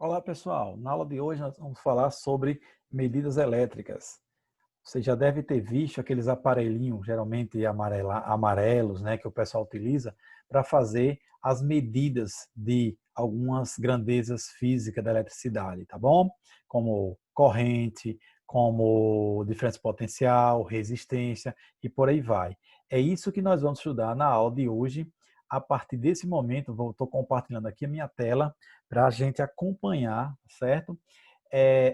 Olá pessoal, na aula de hoje nós vamos falar sobre medidas elétricas. Você já deve ter visto aqueles aparelhinhos, geralmente amarelos, né, que o pessoal utiliza para fazer as medidas de algumas grandezas físicas da eletricidade, tá bom? Como corrente, como diferença potencial, resistência e por aí vai. É isso que nós vamos estudar na aula de hoje. A partir desse momento, estou compartilhando aqui a minha tela para a gente acompanhar, certo?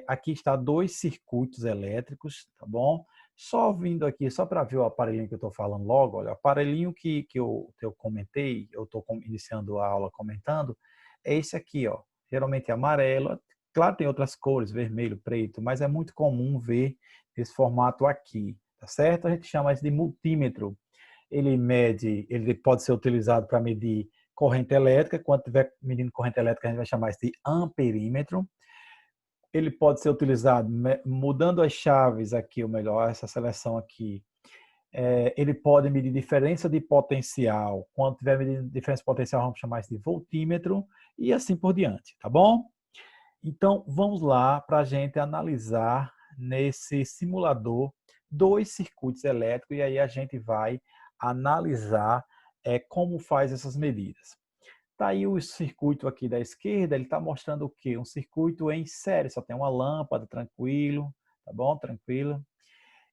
Aqui está dois circuitos elétricos, tá bom? Só vindo aqui, só para ver o aparelhinho que eu estou falando logo, olha, o aparelhinho que eu comentei, eu estou iniciando a aula comentando, é esse aqui, ó, geralmente é amarelo, claro tem outras cores, vermelho, preto, mas é muito comum ver esse formato aqui, tá certo? A gente chama isso de multímetro. Ele pode ser utilizado para medir corrente elétrica, quando estiver medindo corrente elétrica a gente vai chamar isso de amperímetro. Ele pode ser utilizado mudando as chaves aqui, ou melhor, essa seleção aqui. Ele pode medir diferença de potencial. Quando tiver medindo diferença de potencial, vamos chamar isso de voltímetro e assim por diante, tá bom? Então, vamos lá para a gente analisar nesse simulador dois circuitos elétricos e aí a gente vai analisar como faz essas medidas. Tá aí o circuito aqui da esquerda, ele está mostrando o quê? Um circuito em série, só tem uma lâmpada, tranquilo, tá bom? Tranquilo.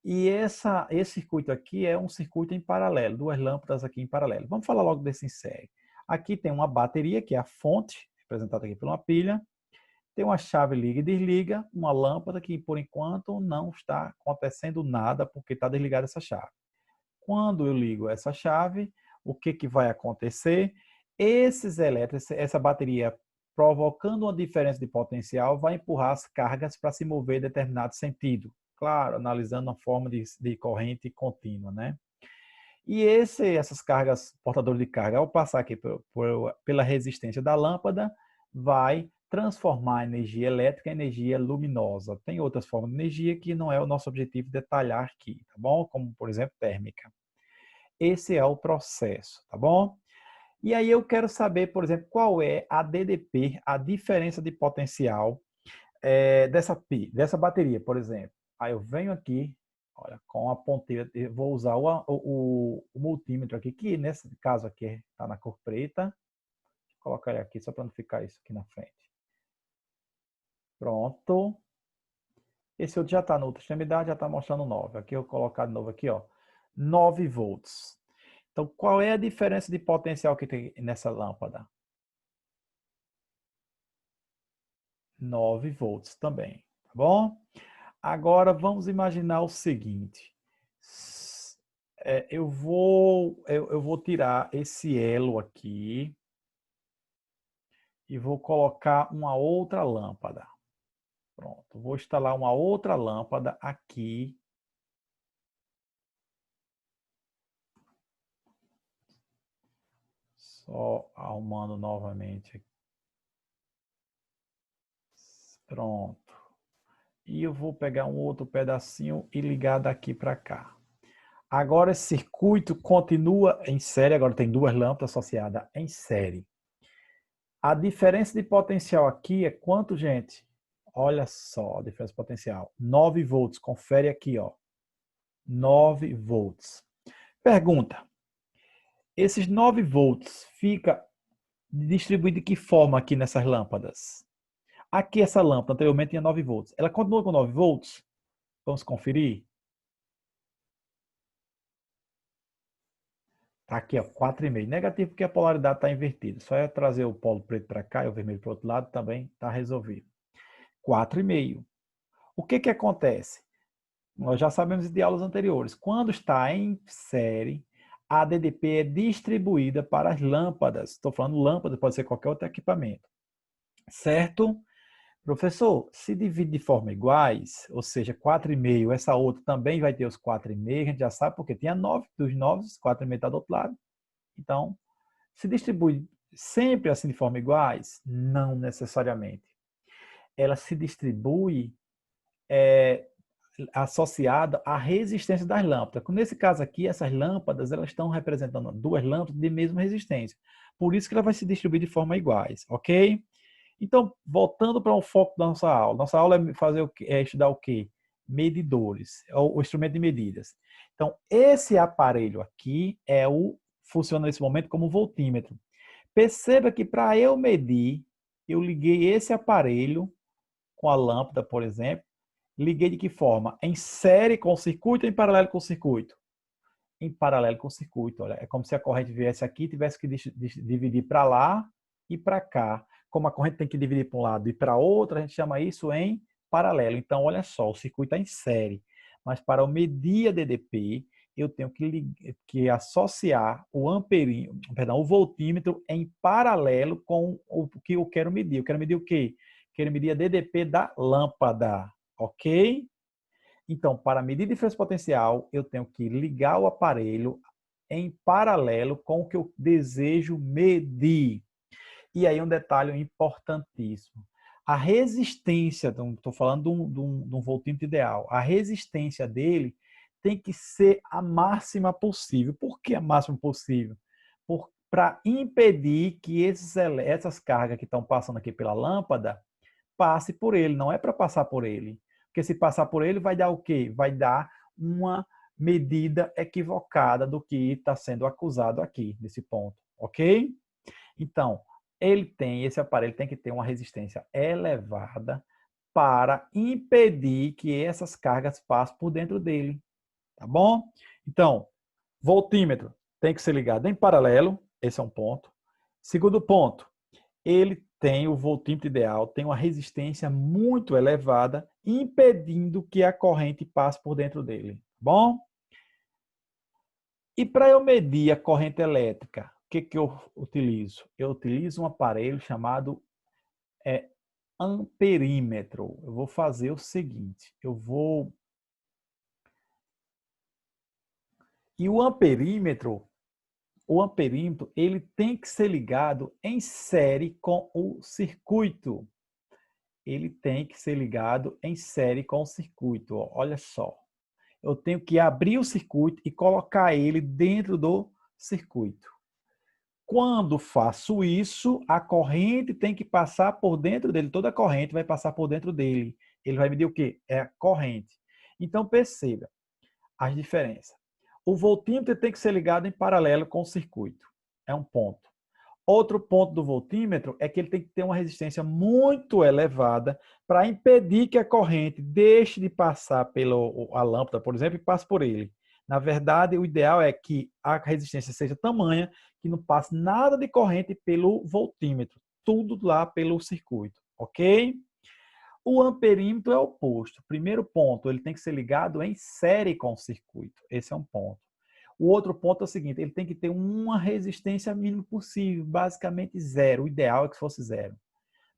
E esse circuito aqui é um circuito em paralelo, duas lâmpadas aqui em paralelo. Vamos falar logo desse em série. Aqui tem uma bateria, que é a fonte, representada aqui por uma pilha. Tem uma chave liga e desliga, uma lâmpada que, por enquanto, não está acontecendo nada, porque está desligada essa chave. Quando eu ligo essa chave, o que vai acontecer? Esses elétrons, essa bateria provocando uma diferença de potencial, vai empurrar as cargas para se mover em determinado sentido. Claro, analisando a forma de corrente contínua, né? E essas cargas, portadores de carga, ao passar aqui pela resistência da lâmpada, vai transformar a energia elétrica em energia luminosa. Tem outras formas de energia que não é o nosso objetivo detalhar aqui, tá bom? Como, por exemplo, térmica. Esse é o processo, tá bom? E aí eu quero saber, por exemplo, qual é a DDP, a diferença de potencial dessa bateria, por exemplo. Aí eu venho aqui, olha, com a ponteira, eu vou usar o multímetro aqui, que nesse caso aqui está na cor preta. Vou colocar ele aqui só para não ficar isso aqui na frente. Pronto. Esse outro já está na outra extremidade, já está mostrando 9. Aqui eu vou colocar de novo aqui, ó, 9 volts. Então, qual é a diferença de potencial que tem nessa lâmpada? 9 volts também, tá bom? Agora, vamos imaginar o seguinte. Eu vou tirar esse elo aqui e vou colocar uma outra lâmpada. Pronto, vou instalar uma outra lâmpada aqui. Só arrumando novamente. Pronto. E eu vou pegar um outro pedacinho e ligar daqui para cá. Agora esse circuito continua em série, agora tem duas lâmpadas associadas em série. A diferença de potencial aqui é quanto, gente? Olha só a diferença de potencial. 9 volts, confere aqui, ó. 9 volts. Pergunta. Esses 9 volts fica distribuído de que forma aqui nessas lâmpadas? Aqui essa lâmpada anteriormente tinha 9 volts. Ela continua com 9 volts? Vamos conferir? Tá aqui, ó, 4,5. Negativo porque a polaridade está invertida. Só é trazer o polo preto para cá e o vermelho para o outro lado também está resolvido. 4,5. O que acontece? Nós já sabemos de aulas anteriores. Quando está em série, a DDP é distribuída para as lâmpadas. Estou falando lâmpada, pode ser qualquer outro equipamento. Certo? Professor, se divide de forma iguais, ou seja, 4,5, essa outra também vai ter os 4,5, a gente já sabe porque tinha 9, dos 9, 4,5 está do outro lado. Então, se distribui sempre assim de forma iguais? Não necessariamente. Ela se distribui associada à resistência das lâmpadas. Nesse caso aqui, essas lâmpadas elas estão representando duas lâmpadas de mesma resistência. Por isso que ela vai se distribuir de forma iguais, ok? Então, voltando para o foco da nossa aula é fazer o quê? É estudar o quê? Medidores, o instrumento de medidas. Então, esse aparelho aqui funciona nesse momento como voltímetro. Perceba que para eu medir, eu liguei esse aparelho com a lâmpada, por exemplo. Liguei de que forma? Em série com o circuito ou em paralelo com o circuito? Em paralelo com o circuito. Olha, é como se a corrente viesse aqui e tivesse que dividir para lá e para cá. Como a corrente tem que dividir para um lado e para outro, a gente chama isso em paralelo. Então, olha só, o circuito está em série. Mas para eu medir a DDP, eu tenho que associar o amperímetro, perdão, o voltímetro em paralelo com o que eu quero medir. Eu quero medir o quê? Quero medir a DDP da lâmpada, ok? Então, para medir diferença potencial, eu tenho que ligar o aparelho em paralelo com o que eu desejo medir. E aí um detalhe importantíssimo. A resistência, estou falando de um voltímetro ideal, a resistência dele tem que ser a máxima possível. Por que a máxima possível? Para impedir que essas cargas que estão passando aqui pela lâmpada passe por ele, não é para passar por ele. Porque se passar por ele, vai dar o quê? Vai dar uma medida equivocada do que está sendo acusado aqui, nesse ponto, ok? Então, esse aparelho tem que ter uma resistência elevada para impedir que essas cargas passem por dentro dele, tá bom? Então, voltímetro tem que ser ligado em paralelo, esse é um ponto. Segundo ponto, ele tem o voltímetro ideal, tem uma resistência muito elevada, impedindo que a corrente passe por dentro dele. Bom? E para eu medir a corrente elétrica, o que eu utilizo? Eu utilizo um aparelho chamado amperímetro. Eu vou fazer o seguinte, E o amperímetro, ele tem que ser ligado em série com o circuito. Ele tem que ser ligado em série com o circuito. Olha só. Eu tenho que abrir o circuito e colocar ele dentro do circuito. Quando faço isso, a corrente tem que passar por dentro dele. Toda a corrente vai passar por dentro dele. Ele vai medir o quê? É a corrente. Então, perceba as diferenças. O voltímetro tem que ser ligado em paralelo com o circuito. É um ponto. Outro ponto do voltímetro é que ele tem que ter uma resistência muito elevada para impedir que a corrente deixe de passar pela lâmpada, por exemplo, e passe por ele. Na verdade, o ideal é que a resistência seja tamanha que não passe nada de corrente pelo voltímetro, tudo lá pelo circuito, ok? O amperímetro é o oposto. Primeiro ponto, ele tem que ser ligado em série com o circuito. Esse é um ponto. O outro ponto é o seguinte, ele tem que ter uma resistência mínima possível, basicamente zero. O ideal é que fosse zero.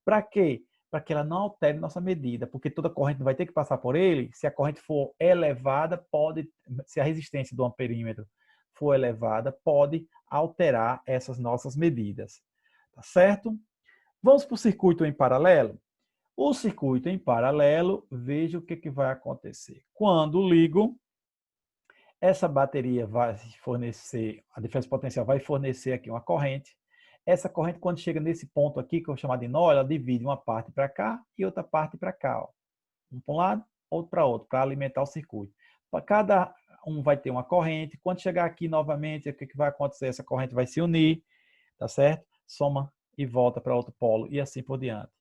Para quê? Para que ela não altere nossa medida, porque toda corrente vai ter que passar por ele. Se a corrente for elevada, se a resistência do amperímetro for elevada, pode alterar essas nossas medidas. Tá certo? Vamos para o circuito em paralelo? O circuito em paralelo, veja o que vai acontecer. Quando ligo, essa bateria vai fornecer, a diferença potencial vai fornecer aqui uma corrente. Essa corrente, quando chega nesse ponto aqui, que eu vou chamar de nó, ela divide uma parte para cá e outra parte para cá. Ó. Um para um lado, outro para outro, para alimentar o circuito. Para cada um vai ter uma corrente. Quando chegar aqui novamente, o que vai acontecer? Essa corrente vai se unir, tá certo? Soma e volta para outro polo e assim por diante.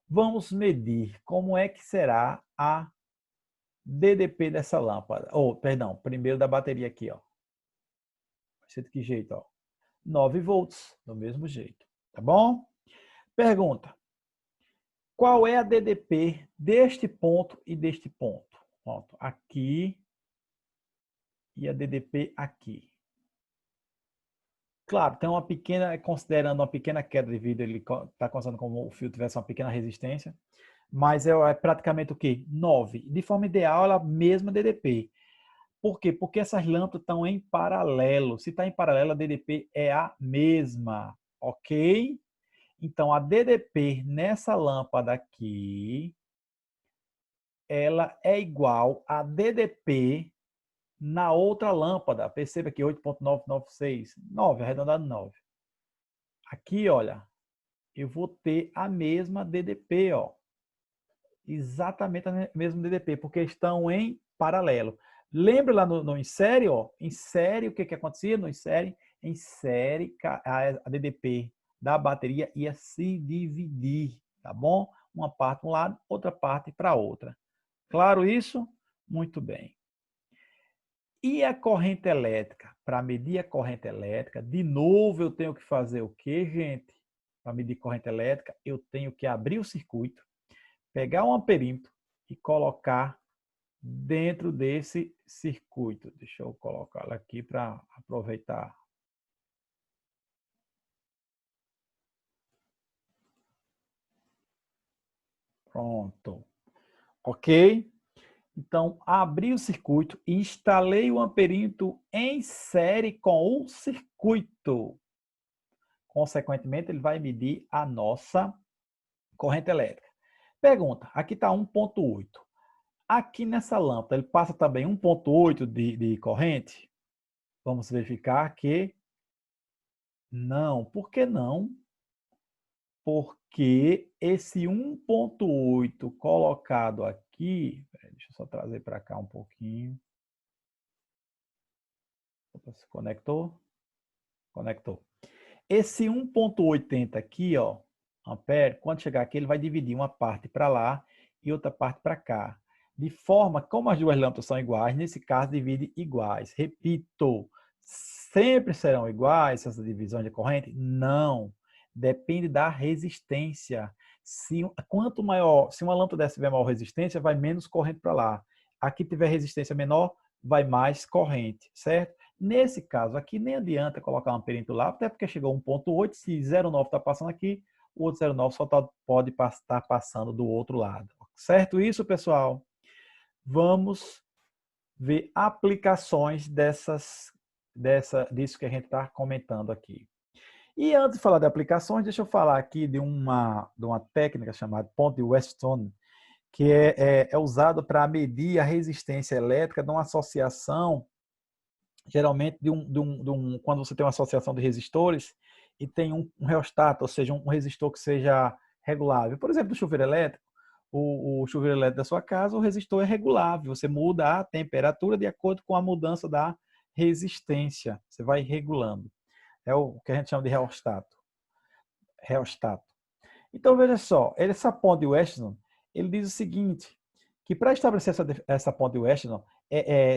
Vamos medir como é que será a DDP dessa lâmpada. Perdão, primeiro da bateria aqui, ó. Vai ser de que jeito, ó? 9 volts, do mesmo jeito, tá bom? Pergunta: qual é a DDP deste ponto e deste ponto? Ponto aqui e a DDP aqui. Claro, tem uma pequena, considerando uma pequena queda de vidro, ele está considerando como o fio tivesse uma pequena resistência, mas é praticamente o quê? 9. De forma ideal, ela mesma DDP. Por quê? Porque essas lâmpadas estão em paralelo. Se está em paralelo, a DDP é a mesma, ok? Então, a DDP nessa lâmpada aqui, ela é igual a DDP na outra lâmpada. Perceba que 8.996, 9, arredondado 9. Aqui, olha, eu vou ter a mesma DDP, ó. Exatamente a mesma DDP, porque estão em paralelo. Lembra lá no insere, ó? Insere, o que que acontecia no insere? Insere a DDP da bateria ia se dividir, tá bom? Uma parte para um lado, outra parte para outra. Claro isso? Muito bem. E a corrente elétrica? Para medir a corrente elétrica, de novo eu tenho que fazer o quê, gente? Para medir corrente elétrica, eu tenho que abrir o circuito, pegar um amperímetro e colocar dentro desse circuito. Deixa eu colocá-lo aqui para aproveitar. Pronto. Ok? Então, abri o circuito e instalei o amperímetro em série com o circuito. Consequentemente, ele vai medir a nossa corrente elétrica. Pergunta, aqui está 1,8. Aqui nessa lâmpada, ele passa também 1,8 de corrente? Vamos verificar que não. Por que não? Porque esse 1,8 colocado aqui, deixa eu só trazer para cá um pouquinho. Opa, se conectou? Conectou. Esse 1,80 aqui, ó, ampere, quando chegar aqui, ele vai dividir uma parte para lá e outra parte para cá. De forma, como as duas lâmpadas são iguais, nesse caso divide iguais. Repito, sempre serão iguais essas divisões de corrente? Não. Depende da resistência. Quanto maior, se uma lâmpada dessa tiver maior resistência, vai menos corrente para lá. Aqui tiver resistência menor, vai mais corrente, certo? Nesse caso aqui, nem adianta colocar um amperímetro lá, até porque chegou 1,8, se 0,9 está passando aqui, o outro 0,9 só pode estar passando do outro lado. Certo isso, pessoal? Vamos ver aplicações disso que a gente está comentando aqui. E antes de falar de aplicações, deixa eu falar aqui de uma técnica chamada ponto de Weston, que é usada para medir a resistência elétrica de uma associação, geralmente quando você tem uma associação de resistores e tem um reostato, ou seja, um resistor que seja regulável. Por exemplo, do chuveiro elétrico, o chuveiro elétrico da sua casa, o resistor é regulável. Você muda a temperatura de acordo com a mudança da resistência. Você vai regulando. É o que a gente chama de reostato. Reostato. Então, veja só, essa ponte de Weston, ele diz o seguinte, que para estabelecer essa ponte de Weston,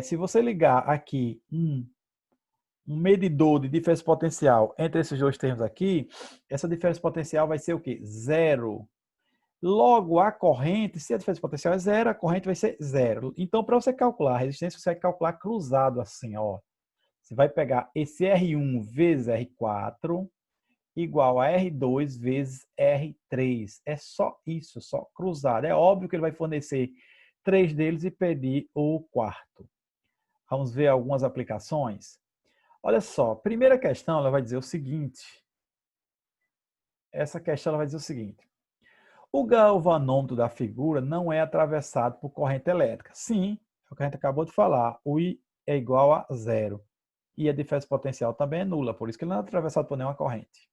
se você ligar aqui um medidor de diferença potencial entre esses dois termos aqui, essa diferença potencial vai ser o quê? Zero. Logo, a corrente, se a diferença potencial é zero, a corrente vai ser zero. Então, para você calcular a resistência, você vai calcular cruzado assim, ó. Você vai pegar esse R1 vezes R4 igual a R2 vezes R3. É só isso, só cruzado. É óbvio que ele vai fornecer 3 deles e pedir o quarto. Vamos ver algumas aplicações? Olha só, primeira questão, ela vai dizer o seguinte. Essa questão ela vai dizer o seguinte. O galvanômetro da figura não é atravessado por corrente elétrica. Sim, é o que a gente acabou de falar. O I é igual a zero. E a diferença potencial também é nula, por isso que ele não é atravessado por nenhuma corrente.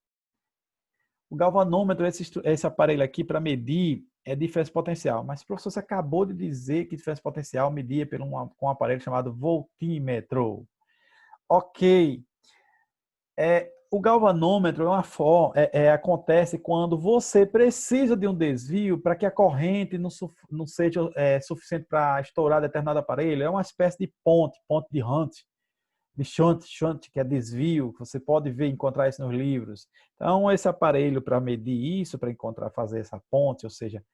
O galvanômetro, esse aparelho aqui para medir é diferença potencial. Mas, professor, você acabou de dizer que diferença potencial media com um aparelho chamado voltímetro. Ok. O galvanômetro acontece quando você precisa de um desvio para que a corrente não seja suficiente para estourar determinado aparelho. É uma espécie de ponte de Hunt, de shunt, que é desvio, que você pode encontrar isso nos livros. Então, esse aparelho para medir isso, para fazer essa ponte, ou seja,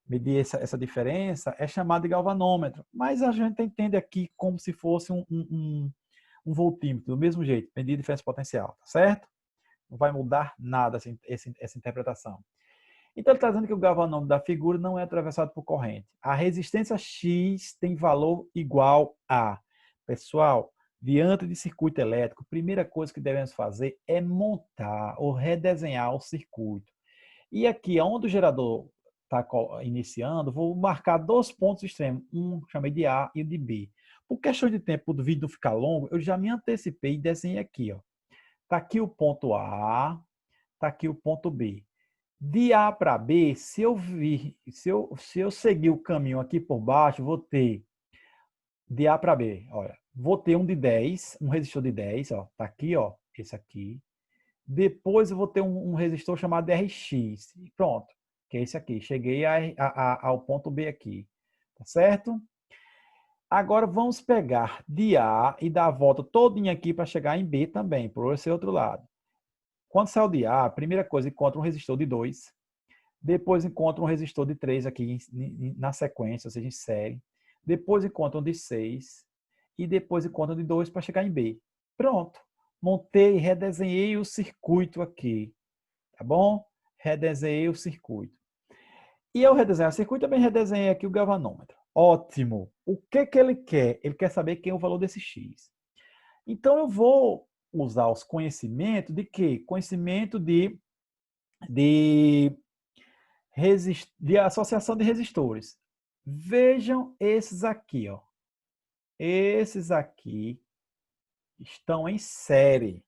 medir essa diferença, é chamado de galvanômetro. Mas a gente entende aqui como se fosse um voltímetro, do mesmo jeito, medir diferença potencial, tá certo? Não vai mudar nada essa interpretação. Então, ele está dizendo que o galvanômetro da figura não é atravessado por corrente. A resistência X tem valor igual a... Pessoal, diante de circuito elétrico, a primeira coisa que devemos fazer é montar ou redesenhar o circuito. E aqui, onde o gerador está iniciando, vou marcar 2 pontos extremos. Um chamei de A e o de B. Por questão de tempo do vídeo não ficar longo, eu já me antecipei e desenhei aqui. Está aqui o ponto A, está aqui o ponto B. De A para B, se eu seguir o caminho aqui por baixo, vou ter de A para B, olha, vou ter um de 10, um resistor de 10, ó, tá aqui, ó, esse aqui. Depois eu vou ter um resistor chamado RX. E pronto, que é esse aqui. Cheguei ao ponto B aqui, tá certo? Agora vamos pegar de A e dar a volta todinha aqui para chegar em B também, por esse outro lado. Quando saiu de A, a primeira coisa, encontra um resistor de 2. Depois encontra um resistor de 3 aqui na sequência, ou seja, em série. Depois encontra um de 6. E depois encontra um de 2 para chegar em B. Pronto. Montei, redesenhei o circuito aqui. Tá bom? Redesenhei o circuito. E eu redesenhei o circuito, também redesenhei aqui o galvanômetro. Ótimo. O que que ele quer? Ele quer saber quem é o valor desse X. Então eu vou usar os conhecimentos de quê? Conhecimento de, de associação de resistores. Vejam esses aqui, ó. Esses aqui estão em série.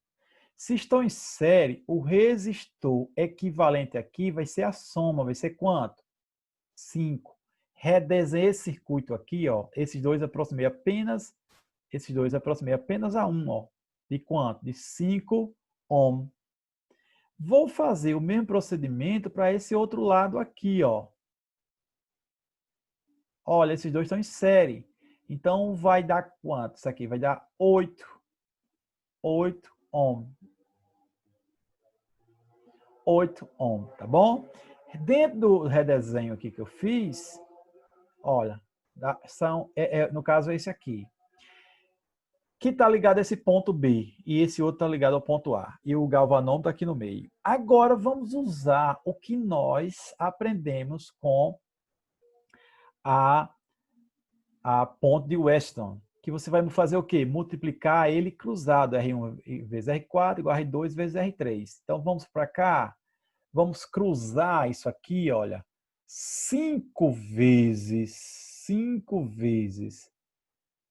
Se estão em série, o resistor equivalente aqui vai ser a soma, vai ser quanto? 5. Redesenhei esse circuito aqui, ó. Esses dois aproximei apenas a 1, ó. De quanto? De 5 ohm. Vou fazer o mesmo procedimento para esse outro lado aqui, ó. Olha, esses dois estão em série. Então vai dar quanto? Isso aqui vai dar 8 ohm. 8 ohm, tá bom? Dentro do redesenho aqui que eu fiz, olha, no caso é esse aqui, que está ligado a esse ponto B e esse outro está ligado ao ponto A. E o galvanômetro aqui no meio. Agora vamos usar o que nós aprendemos com a ponte de Weston, que você vai fazer o quê? Multiplicar ele cruzado, R1 vezes R4 igual a R2 vezes R3. Então vamos para cá, vamos cruzar isso aqui, olha, 5 vezes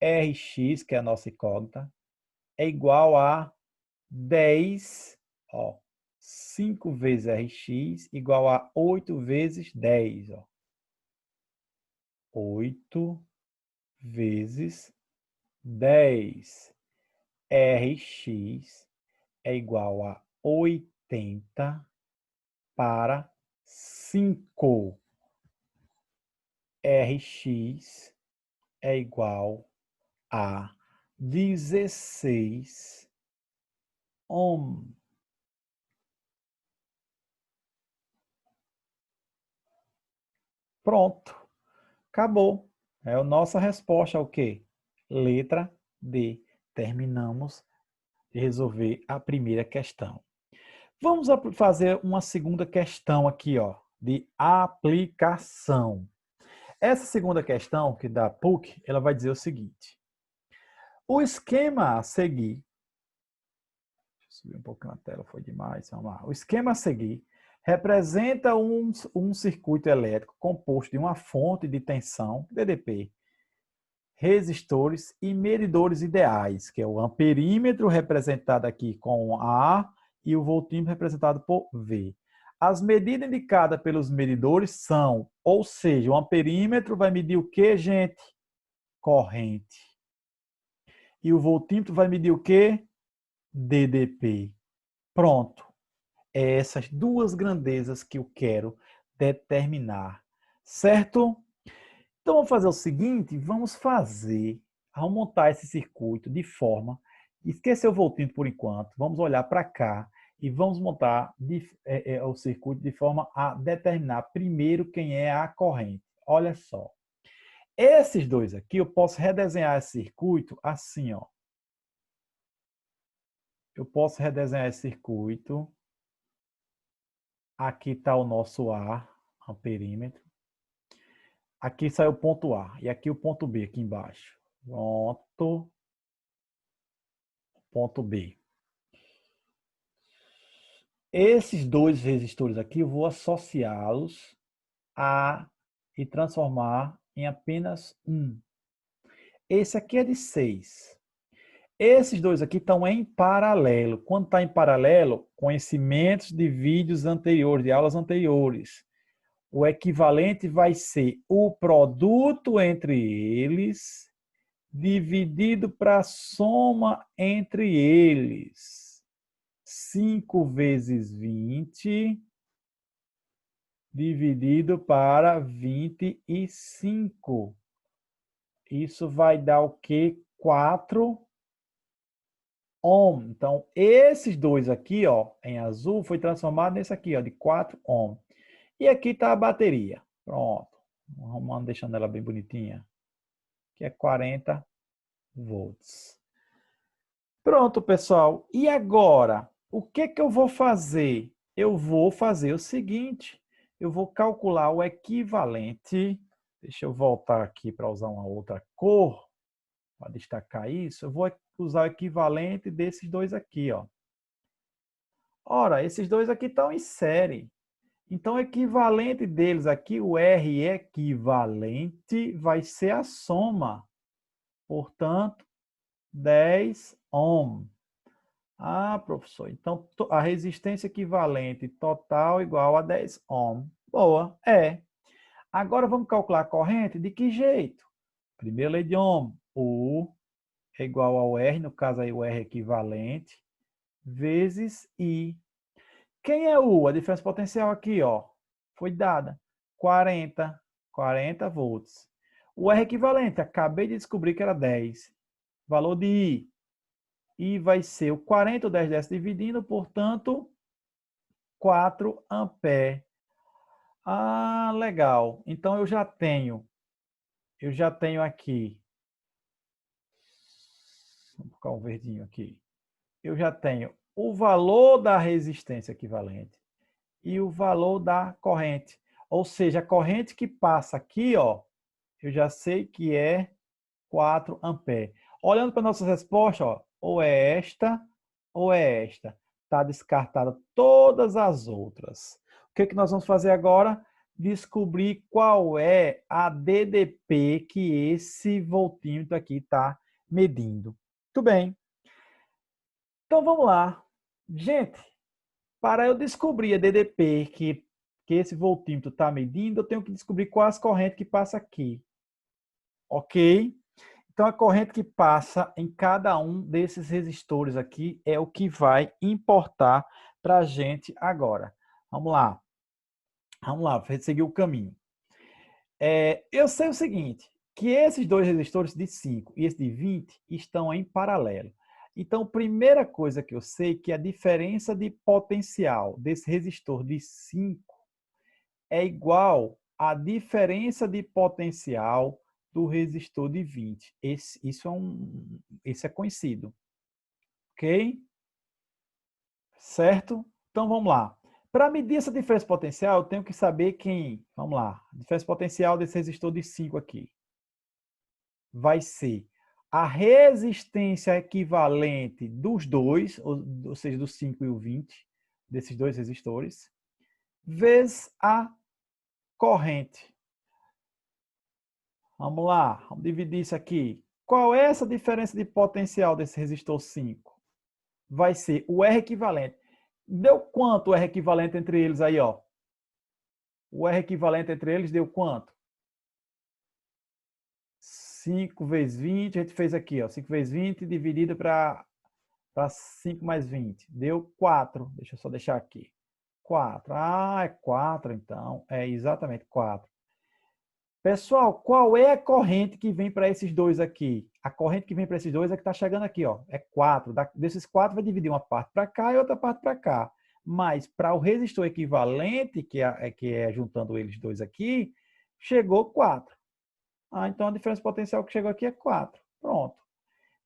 Rx, que é a nossa incógnita, é igual a 10, ó, 5 vezes Rx igual a 8 vezes 10, ó. 8 vezes 10. Rx é igual a 80 para 5. Rx é igual a 16 ohm. Pronto. Acabou. É a nossa resposta ao quê? Letra D. Terminamos de resolver a primeira questão. Vamos fazer uma segunda questão aqui, ó, de aplicação. Essa segunda questão, que da PUC, ela vai dizer o seguinte. O esquema a seguir... Deixa eu subir um pouquinho a tela, foi demais. Vamos lá. O esquema a seguir representa um circuito elétrico composto de uma fonte de tensão, DDP, resistores e medidores ideais, que é o amperímetro representado aqui com A e o voltímetro representado por V. As medidas indicadas pelos medidores são, ou seja, o amperímetro vai medir o que, gente? Corrente. E o voltímetro vai medir o que? DDP. Pronto. É essas duas grandezas que eu quero determinar, certo? Então, vamos fazer o seguinte, vamos montar esse circuito de forma, esquecer o voltímetro por enquanto, vamos olhar para cá e vamos montar o circuito de forma a determinar primeiro quem é a corrente. Olha só, esses dois aqui, eu posso redesenhar esse circuito assim, ó. Eu posso redesenhar esse circuito. Aqui está o nosso A, amperímetro. Aqui sai o ponto A e aqui o ponto B, aqui embaixo. Pronto. Ponto B. Esses dois resistores aqui, eu vou associá-los e transformar em apenas um. Esse aqui é de 6. Esses dois aqui estão em paralelo. Quando está em paralelo, conhecimentos de vídeos anteriores, de aulas anteriores. O equivalente vai ser o produto entre eles dividido para a soma entre eles. 5 vezes 20 dividido para 25. Isso vai dar o quê? 4 ohm. Então, esses dois aqui, ó, em azul, foi transformado nesse aqui, ó, de 4 ohm. E aqui está a bateria. Pronto. Arrumando, deixando ela bem bonitinha. Que é 40 volts. Pronto, pessoal. E agora, o que que eu vou fazer? Eu vou fazer o seguinte. Eu vou calcular o equivalente. Deixa eu voltar aqui para usar uma outra cor. Para destacar isso. Eu vou usar o equivalente desses dois aqui, ó. Ora, esses dois aqui estão em série. Então, o equivalente deles aqui, o R equivalente, vai ser a soma. Portanto, 10 ohm. Ah, professor, então a resistência equivalente total igual a 10 ohm. Boa, é. Agora vamos calcular a corrente? De que jeito? Primeira lei de Ohm. U é igual ao R, no caso aí o R equivalente, vezes I. Quem é U? A diferença potencial aqui, ó, foi dada. 40 volts. O R equivalente, acabei de descobrir que era 10. Valor de I. I vai ser o 40, o 10 dessa dividindo, portanto, 4 amperes. Ah, legal. Então, eu já tenho aqui, vou colocar um verdinho aqui. Eu já tenho o valor da resistência equivalente e o valor da corrente. Ou seja, a corrente que passa aqui, ó, eu já sei que é 4 amperes. Olhando para nossas respostas, ó, ou é esta ou é esta. Está descartada todas as outras. O que nós vamos fazer agora? Descobrir qual é a DDP que esse voltímetro aqui está medindo. Muito bem. Então vamos lá. Gente, para eu descobrir a DDP que esse voltímetro está medindo, eu tenho que descobrir quais correntes que passa aqui. Ok? Então, a corrente que passa em cada um desses resistores aqui é o que vai importar para a gente agora. Vamos lá. Vamos lá, seguir o caminho. Eu sei o seguinte, que esses dois resistores de 5 e esse de 20 estão em paralelo. Então, primeira coisa que eu sei é que a diferença de potencial desse resistor de 5 é igual à diferença de potencial do resistor de 20. Esse é conhecido. Ok? Certo? Então, vamos lá. Para medir essa diferença potencial, eu tenho que saber quem... Vamos lá. A diferença potencial desse resistor de 5 aqui vai ser a resistência equivalente dos dois, ou seja, do 5 e o 20, desses dois resistores, vezes a corrente. Vamos lá, vamos dividir isso aqui. Qual é essa diferença de potencial desse resistor 5? Vai ser o R equivalente. Deu quanto o R equivalente entre eles aí, ó? O R equivalente entre eles deu quanto? 5 vezes 20, a gente fez aqui, ó, 5 vezes 20 dividido para 5 mais 20. Deu 4. Deixa eu só deixar aqui. 4. Ah, é 4 então. É exatamente 4. Pessoal, qual é a corrente que vem para esses dois aqui? A corrente que vem para esses dois é que está chegando aqui, ó. É 4. Desses 4 vai dividir uma parte para cá e outra parte para cá. Mas para o resistor equivalente, que é juntando eles dois aqui, chegou 4. Ah, então a diferença potencial que chegou aqui é 4. Pronto.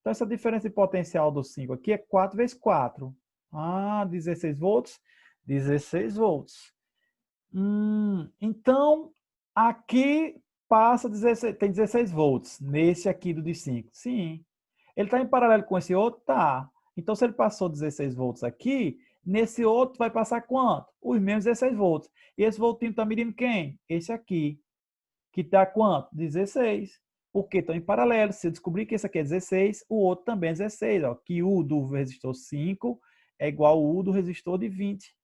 Então essa diferença de potencial do 5 aqui é 4 vezes 4. Ah, 16 volts. 16 volts. Então, aqui passa 16, tem 16 volts nesse aqui do de 5. Sim. Ele está em paralelo com esse outro? Tá. Então, se ele passou 16 volts aqui, nesse outro vai passar quanto? Os mesmos 16 volts. E esse voltinho está medindo quem? Esse aqui. Que está quanto? 16. porque estão em paralelo. Se eu descobrir que esse aqui é 16, o outro também é 16. Ó, que U do resistor 5 é igual ao U do resistor de 20.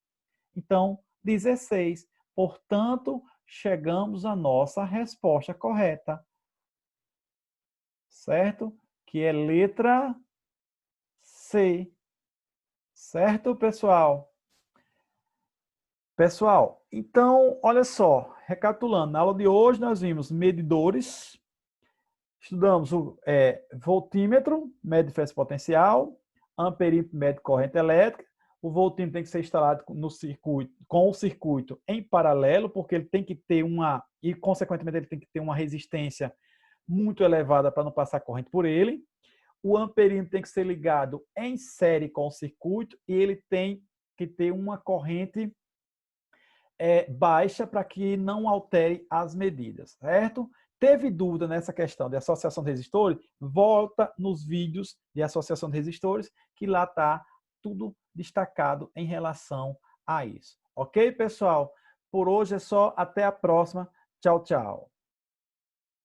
Então, 16. Portanto, chegamos à nossa resposta correta. Certo? Que é letra C. Certo, pessoal? Pessoal, então, olha só, recapitulando, na aula de hoje nós vimos medidores, estudamos o voltímetro, mede diferença potencial, amperímetro, mede corrente elétrica, o voltímetro tem que ser instalado no circuito, com o circuito em paralelo, porque ele tem que ter e consequentemente ele tem que ter uma resistência muito elevada para não passar corrente por ele. O amperímetro tem que ser ligado em série com o circuito e ele tem que ter uma corrente baixa para que não altere as medidas, certo? Teve dúvida nessa questão de associação de resistores? Volta nos vídeos de associação de resistores, que lá está tudo destacado em relação a isso. Ok, pessoal? Por hoje é só. Até a próxima. Tchau, tchau.